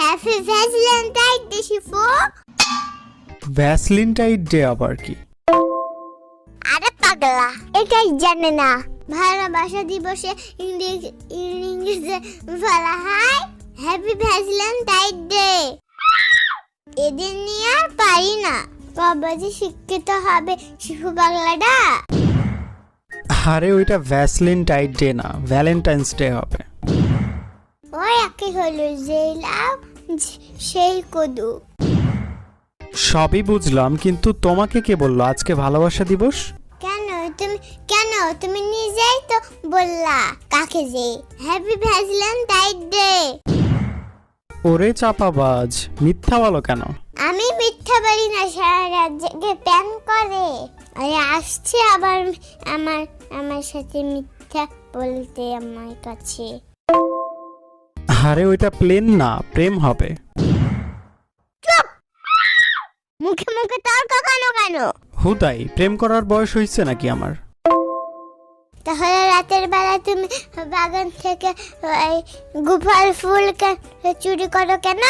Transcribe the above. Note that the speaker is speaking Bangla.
Happy valentine day Shifu. ভ্যাসলিনটাইন ডে আবার কি? আরে পাগলা, এটাই জানে না? ভালোবাসা দিবসে ইংরেজিতে বলা হয় হ্যাপি ভ্যালেন্টাইন ডে। এদিন নিয়ে আর পারি না, কবে যে শিক্ষিত হবে শিশু পাগলাটা। আরে ওইটা ভ্যাসলিনটাইন ডে না, ভ্যালেন্টাইন্স ডে হবে। ওই একই হলো, যেই লাভ সেই কদু। সবই বুঝলাম, কিন্তু তোমাকে কে বললো আজকে ভালোবাসা দিবস? তুমি নিজেই তো বললা কাকে যে হ্যাপি ভ্যালেন্টাইন ডে। ওরে চাপাবাজ, মিথ্যা বলো কেন? আমি মিথ্যা বলি না, সারা রাজ্যকে প্যান করে। আরে আসছে আবার আমার সাথে মিথ্যা বলতে আমার কাছে। আরে ওইটা প্লেন না, প্রেম হবে। মুখে মুখে তর্ক কেন? হুদাই প্রেম করার বয়স হয়েছে নাকি আমার? তাহলে রাতের বেলা তুমি বাগান থেকে গোপাল ফুল চুরি করো কেন?